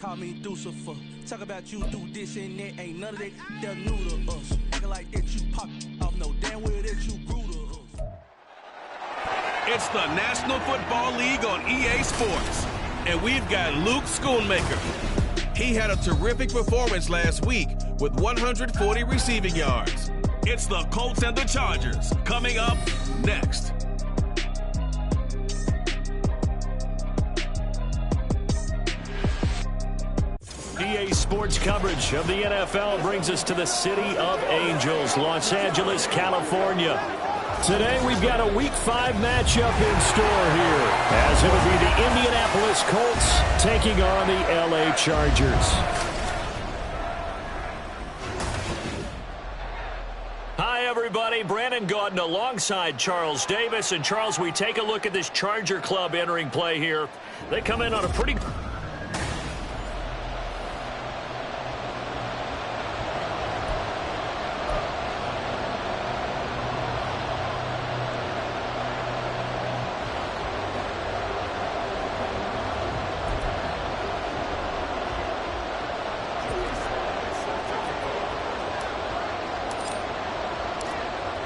Call me Lucifer. Talk about you do this and that. Ain't none of that. They're new to us. Acting like that you pop off. No damn well that you grew to us. It's the National Football League on EA Sports. And we've got Luke Schoonmaker. He had a terrific performance last week with 140 receiving yards. It's the Colts and the Chargers coming up next. EA Sports coverage of the NFL brings us to the City of Angels, Los Angeles, California. Today we've got a Week 5 matchup in store here, as it'll be the Indianapolis Colts taking on the LA Chargers. Hi everybody, Brandon Gaudin alongside Charles Davis. And Charles, we take a look at this Charger club entering play here. They come in on a pretty...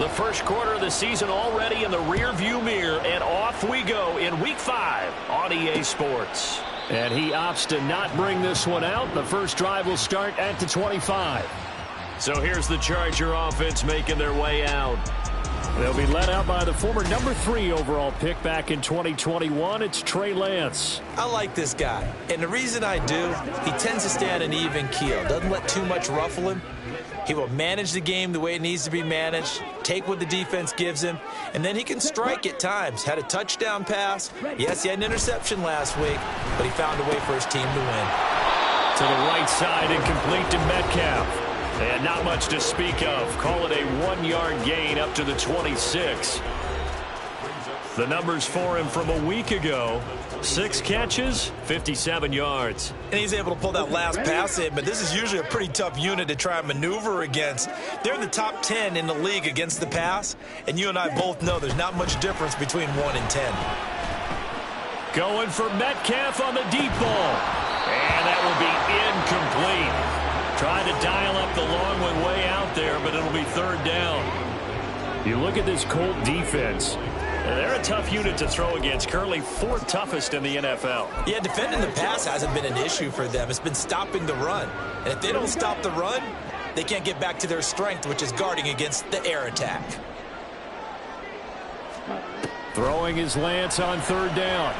The first quarter of the season already in the rear-view mirror, and off we go in Week 5 on EA Sports. And he opts to not bring this one out. The first drive will start at the 25. So here's the Charger offense making their way out. They'll be led out by the former number 3 overall pick back in 2021. It's Trey Lance. I like this guy, and the reason I do, he tends to stay on an even keel. Doesn't let too much ruffle him. He will manage the game the way it needs to be managed, take what the defense gives him, and then he can strike at times. Had a touchdown pass. Yes, he had an interception last week, but he found a way for his team to win. To the right side and complete to Metcalf. And not much to speak of. Call it a 1-yard gain up to the 26. The numbers for him from a week ago: 6 catches, 57 yards. And he's able to pull that last pass in, but this is usually a pretty tough unit to try and maneuver against. They're in the top 10 in the league against the pass, and you and I both know there's not much difference between 1 and 10. Going for Metcalf on the deep ball. And that will be incomplete. Trying to dial up the long one way out there, but it'll be third down. You look at this Colt defense. They're a tough unit to throw against. Currently 4th toughest in the NFL. Yeah, defending the pass hasn't been an issue for them. It's been stopping the run. And if they don't stop the run, they can't get back to their strength, which is guarding against the air attack. Throwing his Lance on third down.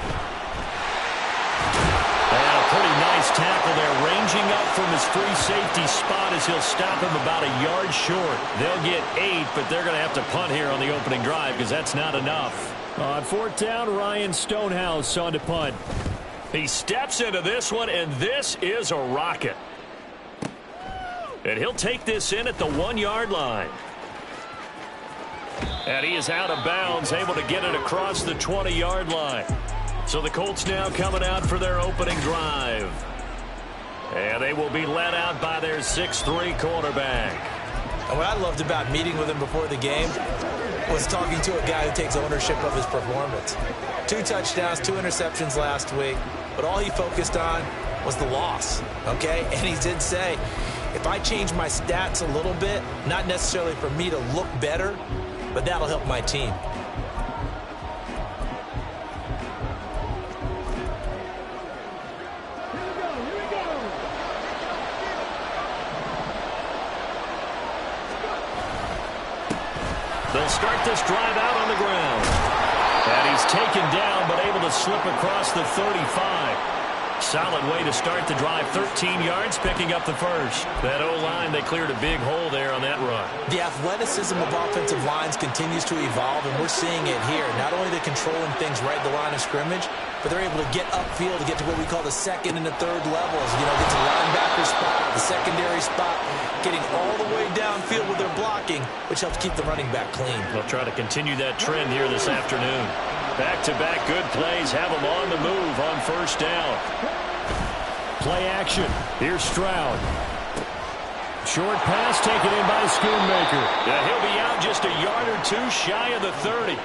And a pretty nice tackle there, ranging up from his free safety spot as he'll stop him about a yard short. They'll get 8, but they're going to have to punt here on the opening drive because that's not enough. On 4th down, Ryan Stonehouse on to punt. He steps into this one, and this is a rocket. And he'll take this in at the 1-yard line. And he is out of bounds, able to get it across the 20-yard line. So the Colts now coming out for their opening drive. And they will be led out by their 6'3" quarterback. And what I loved about meeting with him before the game was talking to a guy who takes ownership of his performance. 2 touchdowns, 2 interceptions last week, but all he focused on was the loss, okay? And he did say, if I change my stats a little bit, not necessarily for me to look better, but that'll help my team. They'll start this drive out on the ground. And he's taken down, but able to slip across the 35. Solid way to start the drive. 13 yards, picking up the first. That O-line, they cleared a big hole there on that run. The athleticism of offensive lines continues to evolve, and we're seeing it here. Not only are they controlling things right at the line of scrimmage, but they're able to get upfield to get to what we call the 2nd and the 3rd levels. You know, get to the linebacker spot, the secondary spot, getting all the way downfield with their blocking, which helps keep the running back clean. They'll try to continue that trend here this afternoon. Back-to-back good plays have them on the move on 1st down. Play action. Here's Stroud. Short pass taken in by Schoonmaker. Yeah, he'll be out just a yard or two shy of the 30.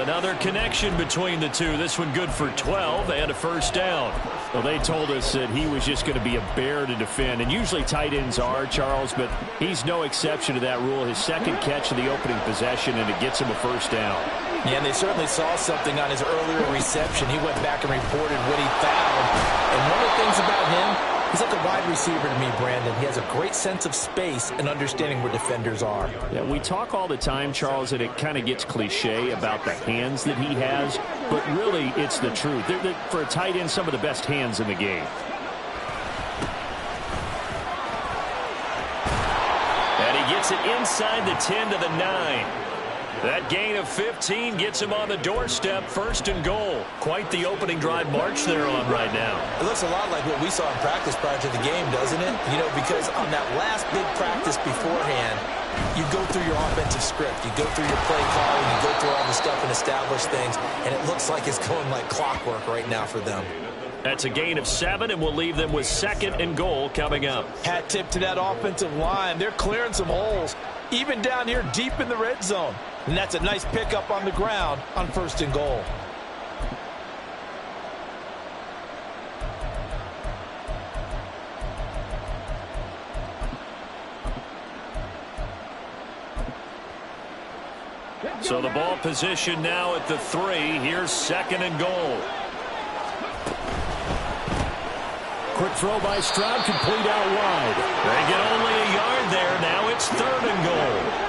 Another connection between the two. This one good for 12 and a first down. Well, they told us that he was just going to be a bear to defend, and usually tight ends are, Charles, but he's no exception to that rule. His second catch of the opening possession, and it gets him a first down. Yeah, and they certainly saw something on his earlier reception. He went back and reported what he found. And one of the things about him, he's like a wide receiver to me, Brandon. He has a great sense of space and understanding where defenders are. Yeah, we talk all the time, Charles, and it kind of gets cliche about the hands that he has, but really it's the truth. They're, for a tight end, some of the best hands in the game. And he gets it inside the 10 to the 9. That gain of 15 gets him on the doorstep, first and goal. Quite the opening drive march they're on right now. It looks a lot like what we saw in practice prior to the game, doesn't it? You know, because on that last big practice beforehand, you go through your offensive script. You go through your play calling. You go through all the stuff and establish things. And it looks like it's going like clockwork right now for them. That's a gain of 7, and we'll leave them with second and goal coming up. Hat tip to that offensive line. They're clearing some holes, even down here deep in the red zone. And that's a nice pickup on the ground on first and goal. So the ball position now at the 3. Here's second and goal. Quick throw by Stroud, complete out wide. They get only a yard there. Now it's third and goal.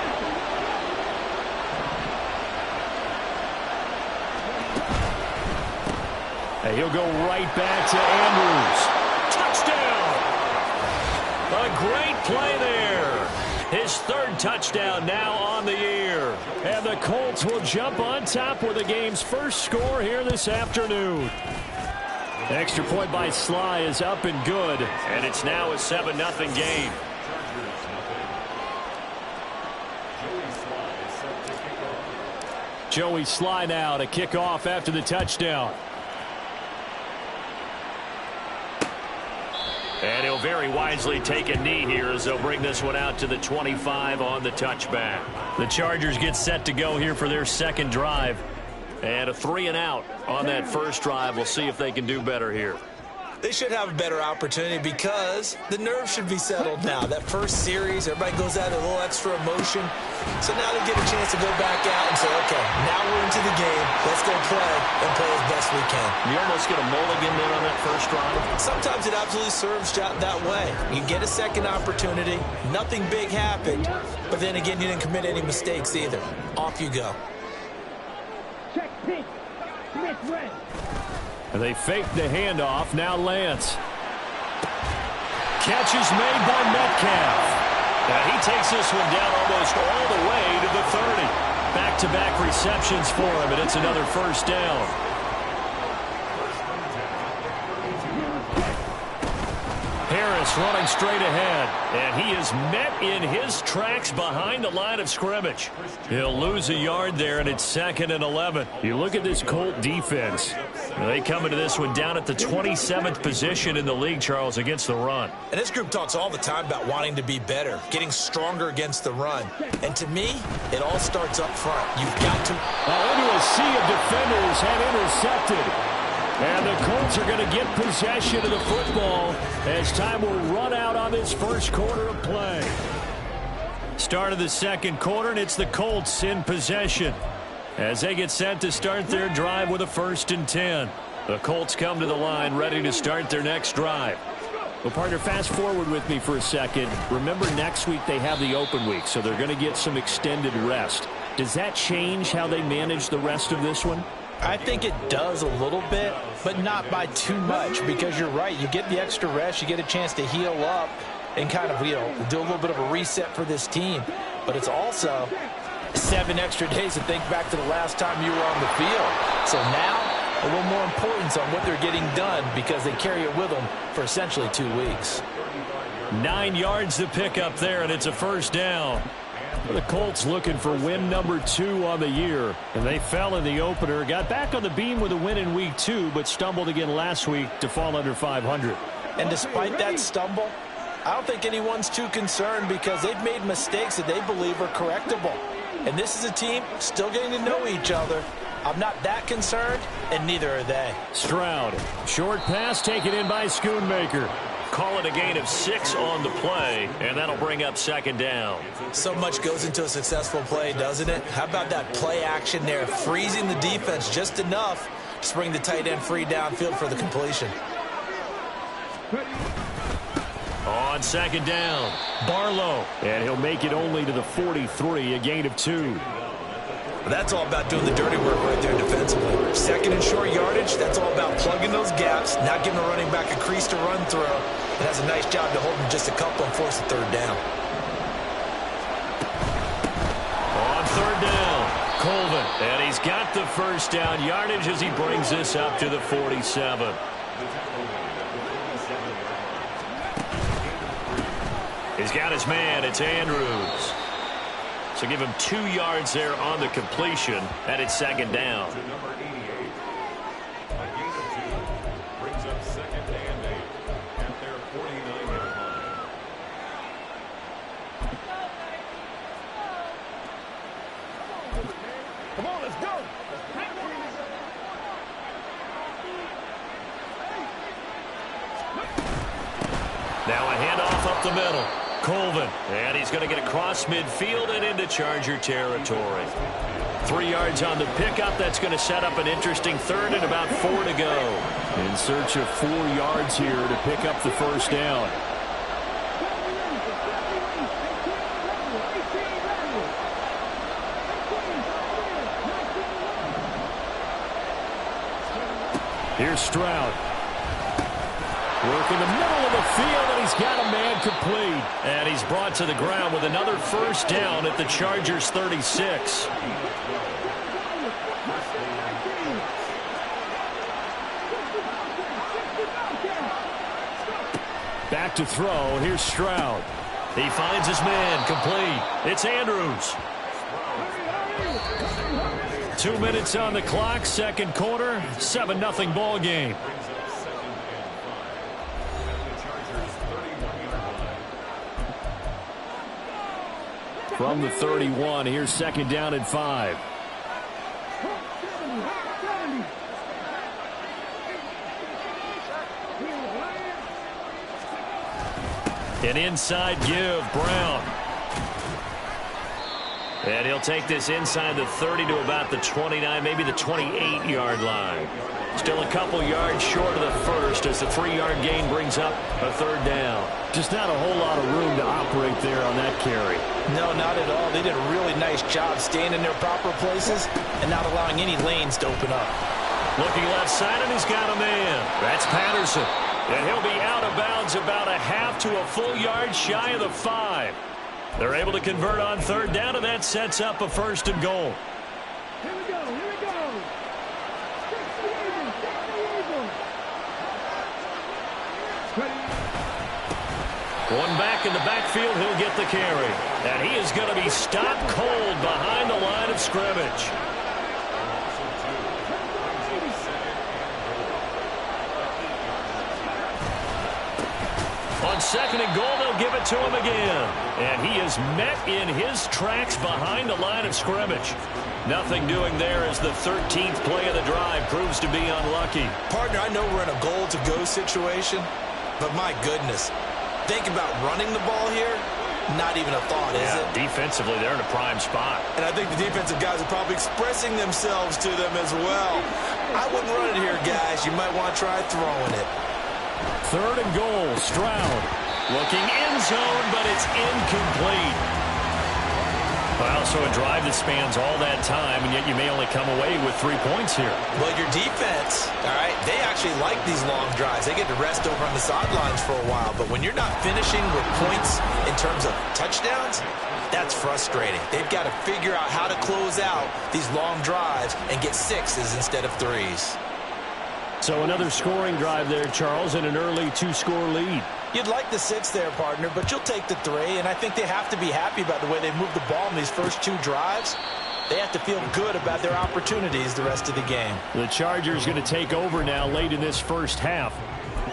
And he'll go right back to Andrews. Touchdown! A great play there. His third touchdown now on the year. And the Colts will jump on top with the game's first score here this afternoon. Extra point by Sly is up and good. And it's now a 7-0 game. Joey Sly now to kick off after the touchdown. And he'll very wisely take a knee here as they'll bring this one out to the 25 on the touchback. The Chargers get set to go here for their second drive. And a 3-and-out on that first drive. We'll see if they can do better here. They should have a better opportunity because the nerves should be settled now. That first series, everybody goes out a little extra emotion. So now they get a chance to go back out and say, okay, now we're into the game. Let's go play and play as best we can. You almost get a mulligan there on that first drive. Sometimes it absolutely serves that way. You get a second opportunity. Nothing big happened. But then again, you didn't commit any mistakes either. Off you go. Check pitch. Smith red. And they fake the handoff. Now Lance. Catch is made by Metcalf. Now he takes this one down almost all the way to the 30. Back-to-back receptions for him, and it's another first down. Harris running straight ahead, and he is met in his tracks behind the line of scrimmage. He'll lose a yard there, and it's 2nd and 11. You look at this Colt defense. They come into this one down at the 27th position in the league, Charles, against the run. And this group talks all the time about wanting to be better, getting stronger against the run. And to me, it all starts up front. You've got to... Into a sea of defenders and intercepted. And the Colts are going to get possession of the football as time will run out on this first quarter of play. Start of the second quarter, and it's the Colts in possession as they get set to start their drive with a 1st and 10. The Colts come to the line ready to start their next drive. Well, partner, fast forward with me for a second. Remember, next week they have the open week, so they're going to get some extended rest. Does that change how they manage the rest of this one? I think it does a little bit, but not by too much, because you're right. You get the extra rest. You get a chance to heal up and kind of, do a little bit of a reset for this team. But it's also 7 extra days to think back to the last time you were on the field. So now, a little more importance on what they're getting done because they carry it with them for essentially 2 weeks. 9 yards to pick up there, and it's a first down. The Colts looking for win number 2 on the year. And they fell in the opener. Got back on the beam with a win in week 2, but stumbled again last week to fall under 500. And despite that stumble, I don't think anyone's too concerned because they've made mistakes that they believe are correctable. And this is a team still getting to know each other. I'm not that concerned, and neither are they. Stroud, short pass taken in by Schoonmaker. Call it a gain of 6 on the play, and that'll bring up second down. So much goes into a successful play, doesn't it? How about that play action there, freezing the defense just enough to bring the tight end free downfield for the completion. On second down, Barlow, and he'll make it only to the 43, a gain of 2. That's all about doing the dirty work right there defensively. Second and short yardage, that's all about plugging those gaps, not giving a running back a crease to run through. It has a nice job to hold him just a couple and force the third down. On third down, Colvin, and he's got the first down yardage as he brings this up to the 47. He's got his man. It's Andrews. So give him 2 yards there on the completion, and it's second down. Brings up second and 8 at their 49-yard line. Come on, let's go. Now a handoff up the middle. Colvin, and he's going to get across midfield and into Charger territory. 3 yards on the pickup. That's going to set up an interesting third and about 4 to go. In search of 4 yards here to pick up the first down. Here's Stroud. Work in the middle of the field, and he's got a man complete. And he's brought to the ground with another first down at the Chargers' 36. Back to throw. Here's Stroud. He finds his man complete. It's Andrews. 2 minutes on the clock, second quarter, 7-0 ball game. From the 31, here's second down and 5. An inside give, Brown. And he'll take this inside the 30 to about the 29, maybe the 28-yard line. Still a couple yards short of the first as the 3-yard gain brings up a third down. Just not a whole lot of room to operate there on that carry. No, not at all. They did a really nice job staying in their proper places and not allowing any lanes to open up. Looking left side, and he's got a man. That's Patterson. And he'll be out of bounds about a half to a full yard shy of the 5. They're able to convert on third down, and that sets up a first and goal. Here we go, here we go. One back in the backfield, he'll get the carry. And he is going to be stopped cold behind the line of scrimmage. On second and goal, they'll give it to him again. And he is met in his tracks behind the line of scrimmage. Nothing doing there as the 13th play of the drive proves to be unlucky. Partner, I know we're in a goal-to-go situation, but my goodness, think about running the ball here. Not even a thought, is it? Defensively, they're in a prime spot. And I think the defensive guys are probably expressing themselves to them as well. I wouldn't run it here, guys. You might want to try throwing it. Third and goal, Stroud. Looking end zone, but it's incomplete. Well, so a drive that spans all that time, and yet you may only come away with 3 points here. Well, your defense, all right, they actually like these long drives. They get to rest over on the sidelines for a while. But when you're not finishing with points in terms of touchdowns, that's frustrating. They've got to figure out how to close out these long drives and get 6s instead of 3s. So another scoring drive there, Charles, and an early 2-score lead. You'd like the 6 there, partner, but you'll take the 3, and I think they have to be happy about the way they moved the ball in these first 2 drives. They have to feel good about their opportunities the rest of the game. The Chargers going to take over now late in this first half.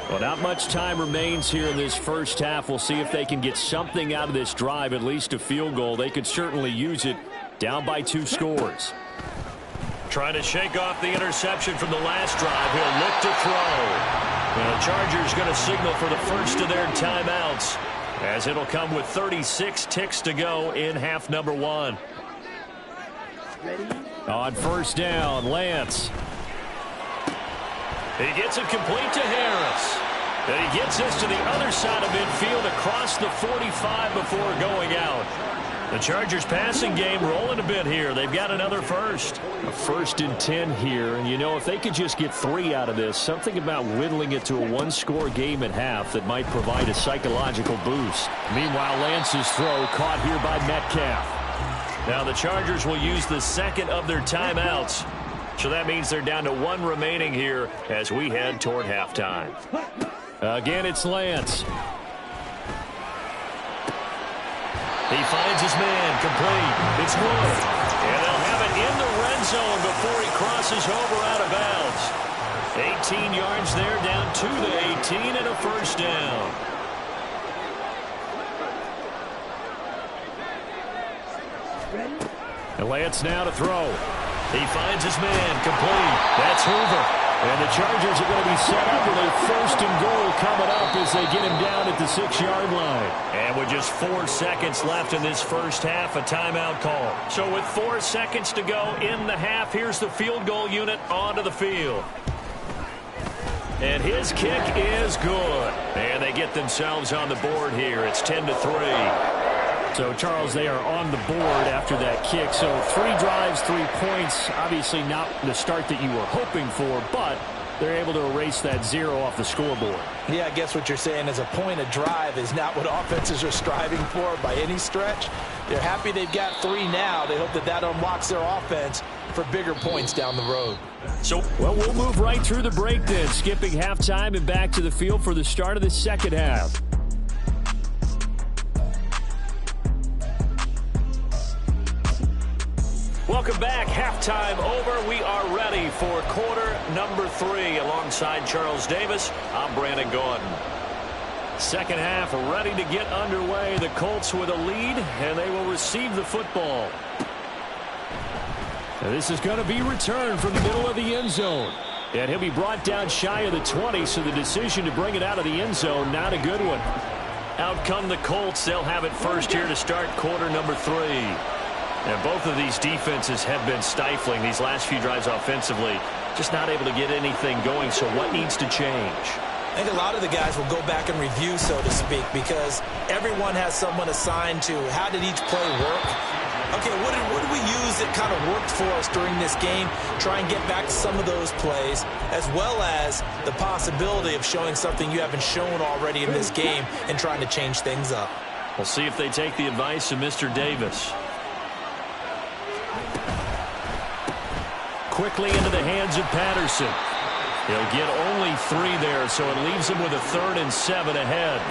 Well, not much time remains here in this first half. We'll see if they can get something out of this drive, at least a field goal. They could certainly use it, down by 2 scores. Trying to shake off the interception from the last drive. He'll look to throw. And the Chargers going to signal for the first of their timeouts, as it'll come with 36 ticks to go in half number 1. On first down, Lance. He gets it complete to Harris. And he gets this to the other side of midfield across the 45 before going out. The Chargers passing game rolling a bit here. They've got another first. A 1st and 10 here. And, you know, if they could just get 3 out of this, something about whittling it to a 1-score game at half that might provide a psychological boost. Meanwhile, Lance's throw caught here by Metcalf. Now the Chargers will use the second of their timeouts. So that means they're down to 1 remaining here as we head toward halftime. Again, it's Lance. He finds his man, complete. It's good. And they'll have it in the red zone before he crosses over out of bounds. 18 yards there, down to the 18, and a first down. And Lance now to throw. He finds his man, complete. That's Hoover. And the Chargers are going to be set up with a 1st and goal coming up as they get him down at the 6-yard line. And with just 4 seconds left in this first half, a timeout call. So with 4 seconds to go in the half, here's the field goal unit onto the field. And his kick is good. And they get themselves on the board here. It's 10-3. So, Charles, they are on the board after that kick. So 3 drives, 3 points. Obviously not the start that you were hoping for, but they're able to erase that 0 off the scoreboard. Yeah, I guess what you're saying is a point of drive is not what offenses are striving for by any stretch. They're happy they've got 3 now. They hope that that unlocks their offense for bigger points down the road. So, well, we'll move right through the break then, skipping halftime and back to the field for the start of the second half. Welcome back. Halftime over. We are ready for quarter number 3. Alongside Charles Davis, I'm Brandon Gordon. Second half ready to get underway. The Colts with a lead, and they will receive the football. Now this is going to be returned from the middle of the end zone. And he'll be brought down shy of the 20, so the decision to bring it out of the end zone, not a good one. Out come the Colts. They'll have it first here to start quarter number 3. And both of these defenses have been stifling these last few drives offensively. Just not able to get anything going. So what needs to change? I think a lot of the guys will go back and review, so to speak, because everyone has someone assigned to how did each play work. Okay, what did we use that kind of worked for us during this game? Try and get back to some of those plays, as well as the possibility of showing something you haven't shown already in this game and trying to change things up. We'll see if they take the advice of Mr. Davis. Quickly into the hands of Patterson. He'll get only 3 there, so it leaves him with a 3rd and 7 ahead.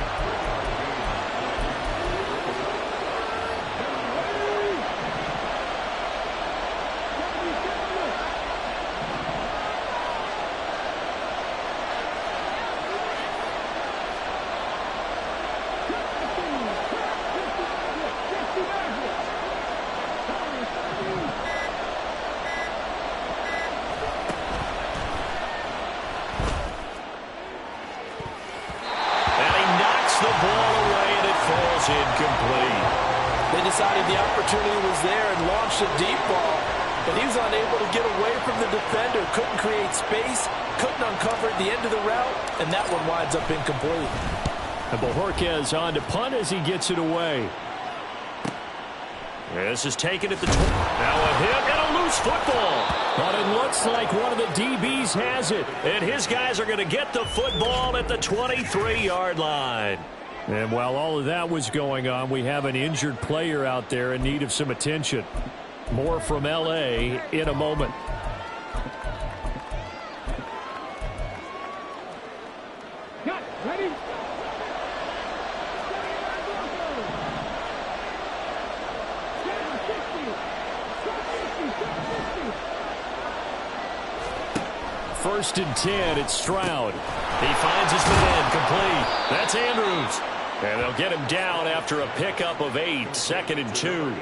Incomplete. They decided the opportunity was there and launched a deep ball, but he was unable to get away from the defender, couldn't create space, couldn't uncover at the end of the route, and that one winds up incomplete. And Bojorquez on to punt as he gets it away. This is taken at the 20. Now a hit and a loose football. But it looks like one of the DBs has it. And his guys are going to get the football at the 23-yard line. And while all of that was going on, we have an injured player out there in need of some attention. More from L.A. in a moment. Cut. Ready? First and 10, it's Stroud. He finds his man complete. That's Andrews. And they'll get him down after a pickup of 8, 2nd and 2.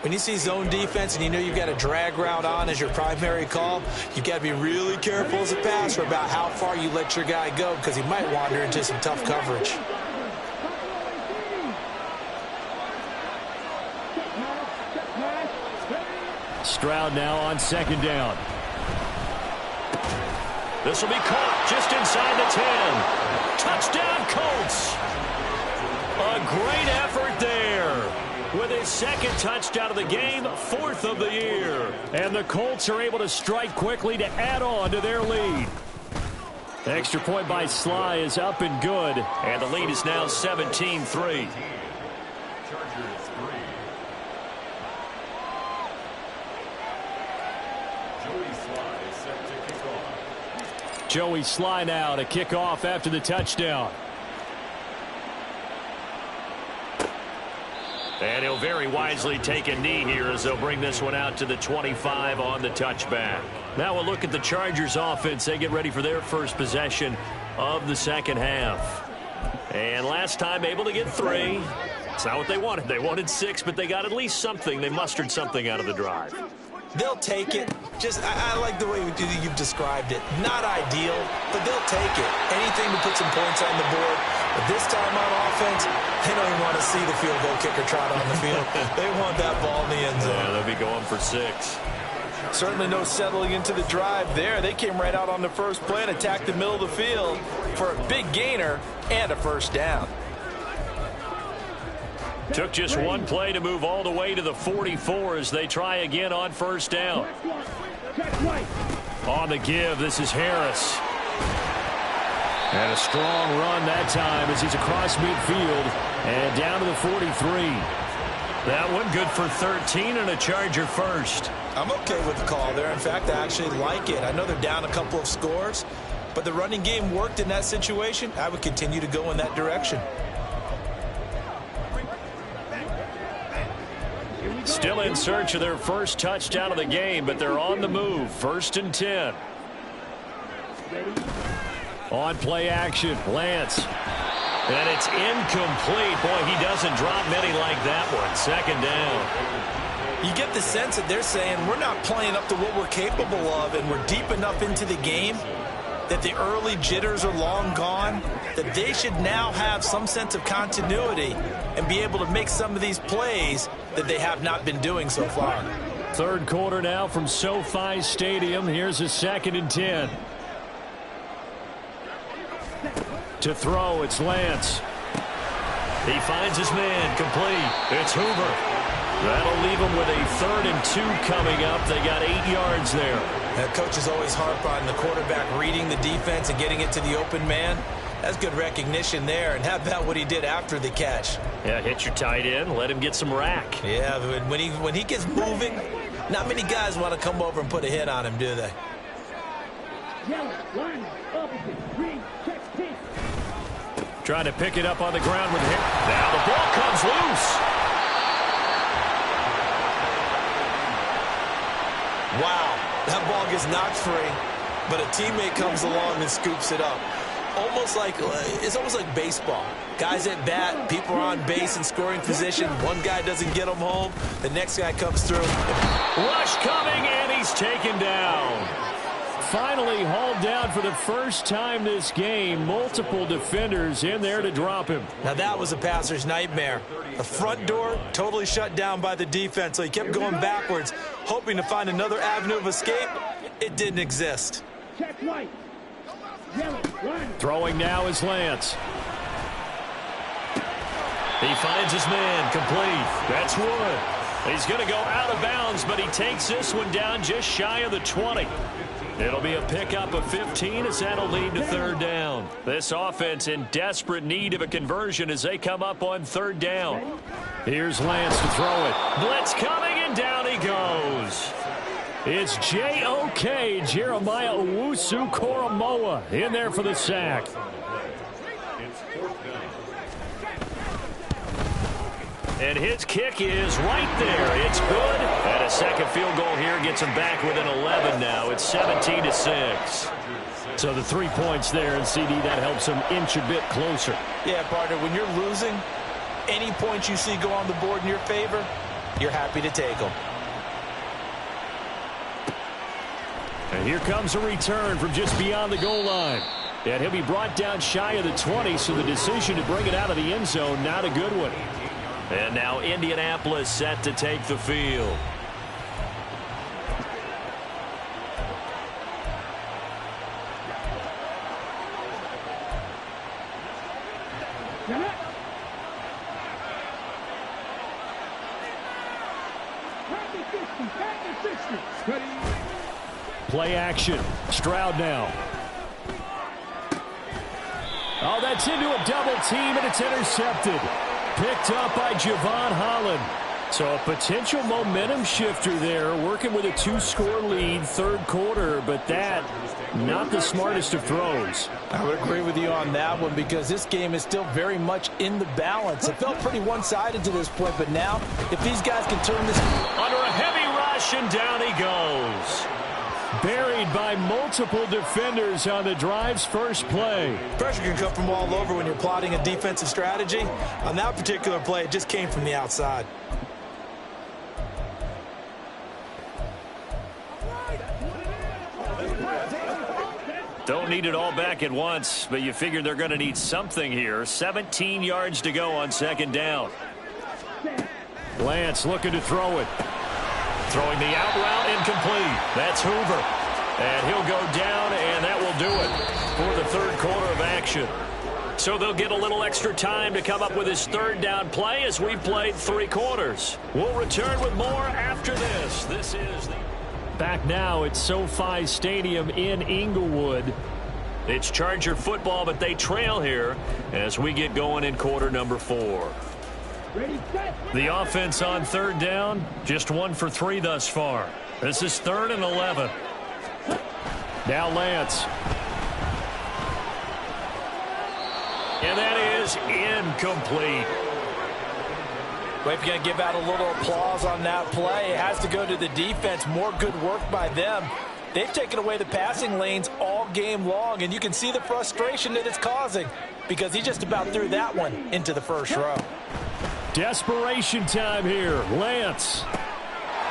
When you see zone defense and you know you've got a drag route on as your primary call, you've got to be really careful as a passer about how far you let your guy go because he might wander into some tough coverage. Stroud now on 2nd down. This will be caught just inside the 10. Touchdown, Colts. A great effort there. With his 2nd touchdown of the game, 4th of the year. And the Colts are able to strike quickly to add on to their lead. Extra point by Sly is up and good. And the lead is now 17-3. Joey Sly now to kick off after the touchdown. And he'll very wisely take a knee here as they'll bring this one out to the 25 on the touchback. Now we'll look at the Chargers offense. They get ready for their first possession of the 2nd half. And last time able to get 3. It's not what they wanted. They wanted 6, but they got at least something. They mustered something out of the drive. They'll take it. I like the way you've described it. Not ideal, but they'll take it. Anything to put some points on the board. But this time on offense, they don't even want to see the field goal kicker trot on the field. They want that ball in the end zone. Yeah, they'll be going for 6. Certainly no settling into the drive there. They came right out on the first play and attacked the middle of the field for a big gainer and a first down. Took just one play to move all the way to the 44 as they try again on 1st down. On the give, this is Harris. And a strong run that time as he's across midfield and down to the 43. That one good for 13 and a Charger first. I'm okay with the call there. In fact, I actually like it. I know they're down a couple of scores, but the running game worked in that situation. I would continue to go in that direction. Still in search of their first touchdown of the game, but they're on the move. 1st and 10. On play action, Lance. And it's incomplete. Boy, he doesn't drop many like that one. 2nd down. You get the sense that they're saying we're not playing up to what we're capable of, and we're deep enough into the game that the early jitters are long gone, that they should now have some sense of continuity and be able to make some of these plays that they have not been doing so far. 3rd quarter now from SoFi Stadium. Here's a 2nd and 10. To throw, it's Lance. He finds his man complete. It's Hoover. That'll leave him with a 3rd and 2 coming up. They got 8 yards there. That coaches always harp on the quarterback reading the defense and getting it to the open man. That's good recognition there. And how about what he did after the catch? Yeah, hit your tight end, let him get some rack. Yeah, when he gets moving, not many guys want to come over and put a hit on him, do they? Trying to pick it up on the ground with him. Now the ball comes loose. Wow, that ball gets knocked free, but a teammate comes along and scoops it up. It's almost like baseball. Guys at bat, people are on base in scoring position. One guy doesn't get them home. The next guy comes through. Rush coming, and he's taken down. Finally hauled down for the first time this game. Multiple defenders in there to drop him. Now that was a passer's nightmare. The front door totally shut down by the defense, so he kept going backwards, hoping to find another avenue of escape. It didn't exist. Throwing now is Lance. He finds his man complete. That's Wood. He's going to go out of bounds, but he takes this one down just shy of the 20. It'll be a pickup of 15 as that'll lead to 3rd down. This offense in desperate need of a conversion as they come up on 3rd down. Here's Lance to throw it. Blitz coming, and down he goes. It's J.O.K. Jeremiah Owusu-Koramoah in there for the sack. And his kick is right there. It's good. And a second field goal here gets him back within 11 now. It's 17-6. So the 3 points there, and CD, that helps them inch a bit closer. Yeah, partner, when you're losing, any points you see go on the board in your favor, you're happy to take them. And here comes a return from just beyond the goal line. And he'll be brought down shy of the 20, so the decision to bring it out of the end zone, not a good one. And now Indianapolis set to take the field. Play action. Stroud now. Oh, that's into a double team, and it's intercepted. Picked up by Javon Holland. So a potential momentum shifter there, working with a 2-score lead, third quarter, but that, not the smartest of throws. I would agree with you on that one because this game is still very much in the balance. It felt pretty one-sided to this point, but now, if these guys can turn this... Under a heavy rush, and down he goes. Buried by multiple defenders on the drive's first play. Pressure can come from all over when you're plotting a defensive strategy. On that particular play, it just came from the outside. Don't need it all back at once, but you figure they're going to need something here. 17 yards to go on second down. Lance looking to throw it. Throwing the out route, incomplete. That's Hoover. And he'll go down, and that will do it for the third quarter of action. So they'll get a little extra time to come up with his third down play as we played 3 quarters. We'll return with more after this. This is the... Back now at SoFi Stadium in Inglewood. It's Charger football, but they trail here as we get going in quarter number 4. The offense on third down, just 1 for 3 thus far. This is 3rd and 11. Now Lance. And that is incomplete. But if you're going to give out a little applause on that play, it has to go to the defense. More good work by them. They've taken away the passing lanes all game long, and you can see the frustration that it's causing because he just about threw that one into the first row. Desperation time here. Lance.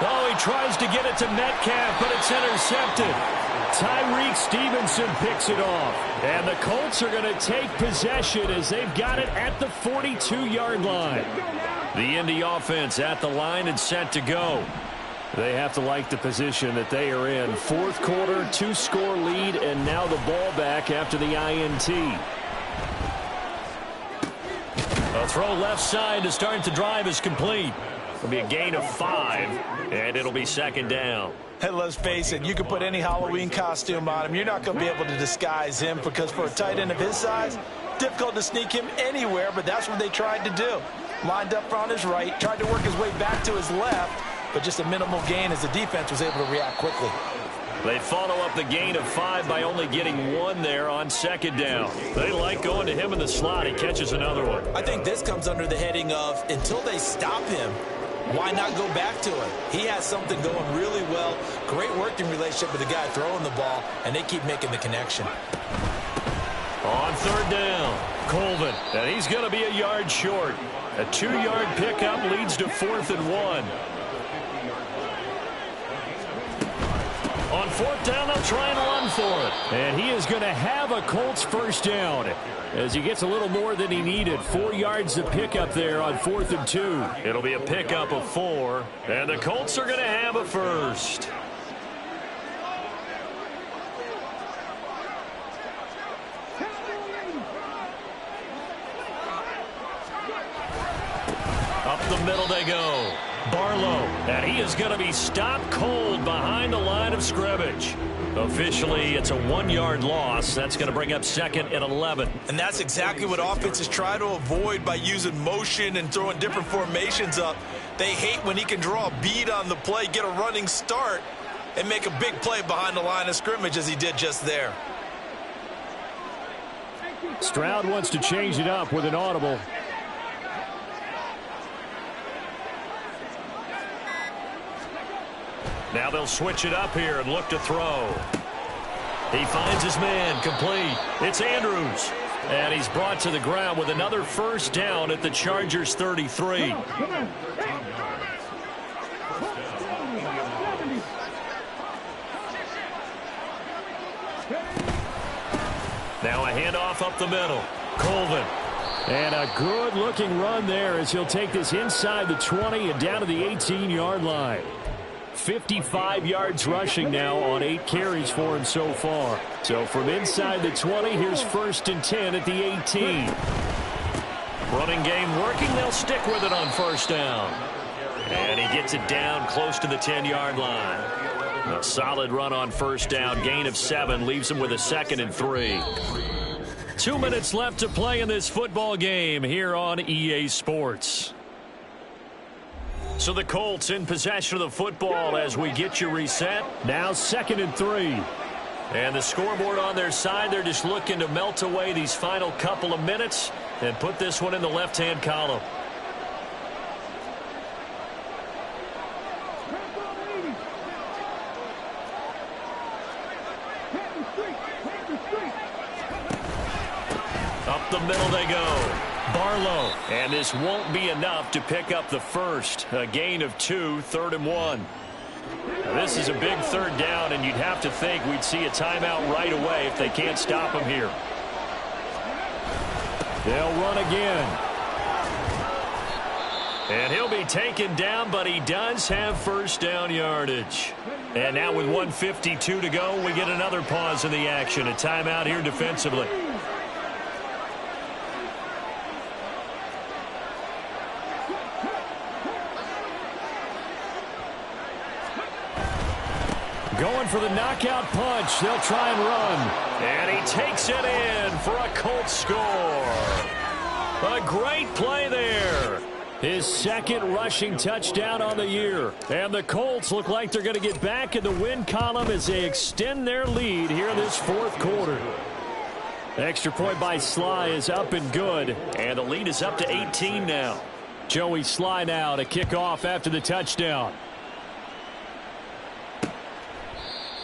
Oh, he tries to get it to Metcalf, but it's intercepted. Tyreek Stevenson picks it off. And the Colts are going to take possession as they've got it at the 42-yard line. The Indy offense at the line and set to go. They have to like the position that they are in. Fourth quarter, 2-score lead, and now the ball back after the INT. A throw left side to start the drive is complete. It'll be a gain of 5, and it'll be second down. Hey, let's face it, you can put any Halloween costume on him. You're not going to be able to disguise him because for a tight end of his size, difficult to sneak him anywhere, but that's what they tried to do. Lined up on his right, tried to work his way back to his left, but just a minimal gain as the defense was able to react quickly. They follow up the gain of 5 by only getting 1 there on second down. They like going to him in the slot. He catches another one. I think this comes under the heading of until they stop him, why not go back to him? He has something going really well. Great working relationship with the guy throwing the ball, and they keep making the connection. On third down, Colvin. And he's going to be a yard short. A 2-yard pickup leads to 4th and 1. On 4th down, they'll try and run for it. And he is going to have a Colts first down as he gets a little more than he needed. 4 yards to pick up there on 4th and 2. It'll be a pickup of 4, and the Colts are going to have a first. Up the middle they go. Barlow, and he is going to be stopped cold behind the line of scrimmage. Officially, it's a 1-yard loss. That's going to bring up 2nd and 11. And that's exactly what offenses try to avoid by using motion and throwing different formations up. They hate when he can draw a bead on the play, get a running start, and make a big play behind the line of scrimmage as he did just there. Stroud wants to change it up with an audible. Now they'll switch it up here and look to throw. He finds his man, complete. It's Andrews. And he's brought to the ground with another first down at the Chargers' 33. Now a handoff up the middle. Colvin. And a good-looking run there as he'll take this inside the 20 and down to the 18-yard line. 55 yards rushing now on 8 carries for him so far. So from inside the 20, here's 1st and 10 at the 18. Running game working. They'll stick with it on 1st down. And he gets it down close to the 10-yard line. A solid run on 1st down. Gain of 7 leaves him with a 2nd and 3. 2 minutes left to play in this football game here on EA Sports. So the Colts in possession of the football as we get you reset. Now 2nd and 3. And the scoreboard on their side, they're just looking to melt away these final couple of minutes and put this one in the left-hand column. Up the middle they go. Barlow. And this won't be enough to pick up the first. A gain of 2, 3rd and 1. Now, this is a big 3rd down, and you'd have to think we'd see a timeout right away if they can't stop him here. They'll run again. And he'll be taken down, but he does have 1st down yardage. And now with 1:52 to go, we get another pause in the action. A timeout here defensively. Going for the knockout punch. They'll try and run. And he takes it in for a Colts score. A great play there. His 2nd rushing touchdown on the year. And the Colts look like they're going to get back in the win column as they extend their lead here in this 4th quarter. Extra point by Sly is up and good. And the lead is up to 18 now. Joey Sly now to kick off after the touchdown.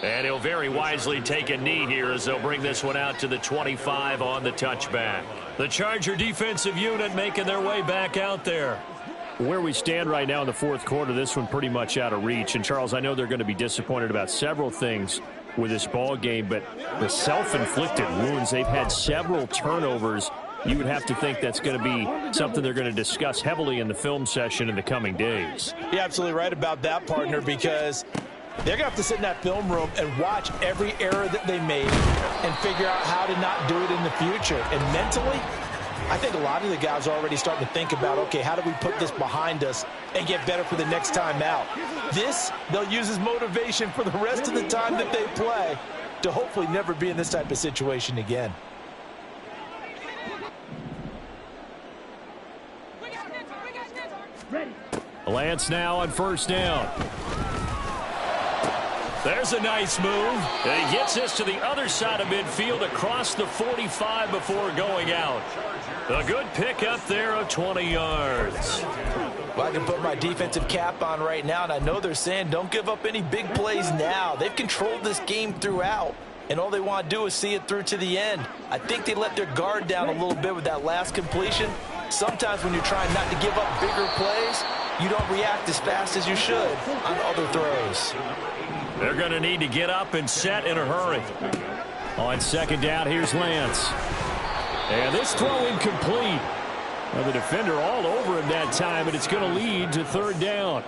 And he'll very wisely take a knee here as they'll bring this one out to the 25 on the touchback. The Charger defensive unit making their way back out there. Where we stand right now in the 4th quarter, this one pretty much out of reach. And, Charles, I know they're going to be disappointed about several things with this ball game, but the self-inflicted wounds, they've had several turnovers. You would have to think that's going to be something they're going to discuss heavily in the film session in the coming days. You're absolutely right about that, partner, because they're going to have to sit in that film room and watch every error that they made and figure out how to not do it in the future. And mentally, I think a lot of the guys are already starting to think about, okay, how do we put this behind us and get better for the next time out? This, they'll use as motivation for the rest of the time that they play to hopefully never be in this type of situation again. Lance now on 1st down. There's a nice move. And he gets this to the other side of midfield across the 45 before going out. A good pickup there of 20 yards. Well, I can put my defensive cap on right now, and I know they're saying don't give up any big plays now. They've controlled this game throughout, and all they want to do is see it through to the end. I think they let their guard down a little bit with that last completion. Sometimes when you're trying not to give up bigger plays, you don't react as fast as you should on other throws. They're going to need to get up and set in a hurry. On 2nd down, here's Lance. And this throw incomplete. Well, the defender all over him that time, and it's going to lead to 3rd down.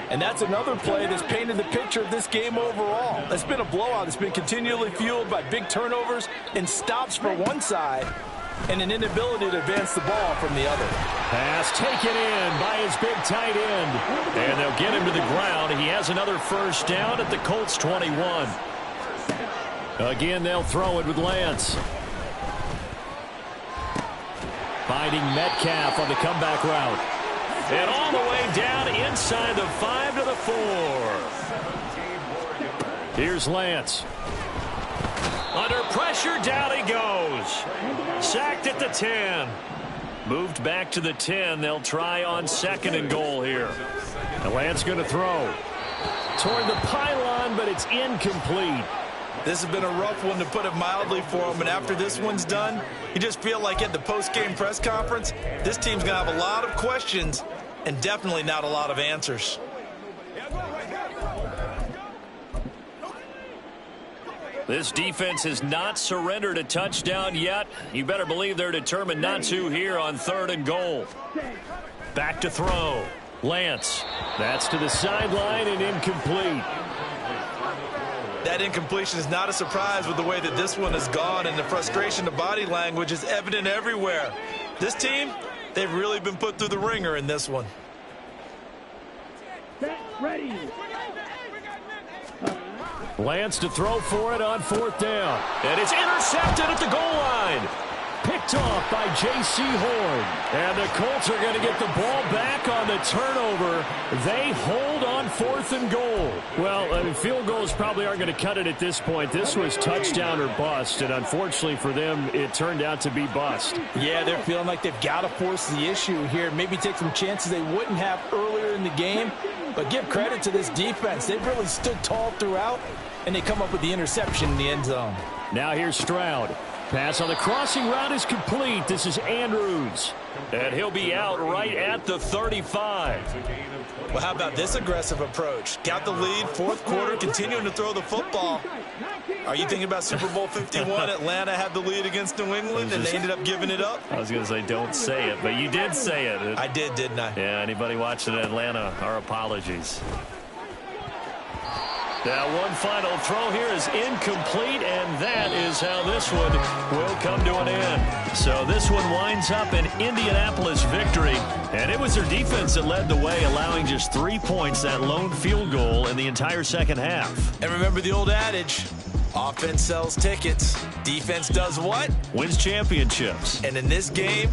And that's another play that's painted the picture of this game overall. It's been a blowout. It's been continually fueled by big turnovers and stops for one side and an inability to advance the ball from the other. Pass taken in by his big tight end. And they'll get him to the ground. He has another 1st down at the Colts 21. Again, they'll throw it with Lance. Finding Metcalf on the comeback route. And all the way down inside the 5 to the 4. Here's Lance. Under pressure, down he goes. Sacked at the 10. Moved back to the 10. They'll try on 2nd and goal here. And Lance going to throw. Toward the pylon, but it's incomplete. This has been a rough one, to put it mildly, for him. And after this one's done, you just feel like at the post-game press conference, this team's going to have a lot of questions and definitely not a lot of answers. This defense has not surrendered a touchdown yet. You better believe they're determined not to here on 3rd and goal. Back to throw. Lance. That's to the sideline and incomplete. That incompletion is not a surprise with the way that this one has gone, and the frustration, the body language is evident everywhere. This team, they've really been put through the ringer in this one. Ready. Lance to throw for it on 4th down. And it's intercepted at the goal line. Picked off by J.C. Horn. And the Colts are going to get the ball back on the turnover. They hold on 4th and goal. Well, I mean, field goals probably aren't going to cut it at this point. This was touchdown or bust, and unfortunately for them, it turned out to be bust. Yeah, they're feeling like they've got to force the issue here. Maybe take some chances they wouldn't have earlier in the game. But give credit to this defense. They've really stood tall throughout, and they come up with the interception in the end zone. Now here's Stroud. Pass on the crossing route is complete. This is Andrews. And he'll be out right at the 35. Well, how about this aggressive approach? Got the lead, 4th quarter, continuing to throw the football. Are you thinking about Super Bowl 51? Atlanta had the lead against New England, and they ended up giving it up? I was going to say don't say it, but you did say it. I did, didn't I? Yeah, anybody watching Atlanta, our apologies. Now one final throw here is incomplete, and that is how this one will come to an end. So this one winds up an Indianapolis victory, and it was their defense that led the way, allowing just 3 points, that lone field goal in the entire second half. And remember the old adage, offense sells tickets. Defense does what? Wins championships. And in this game,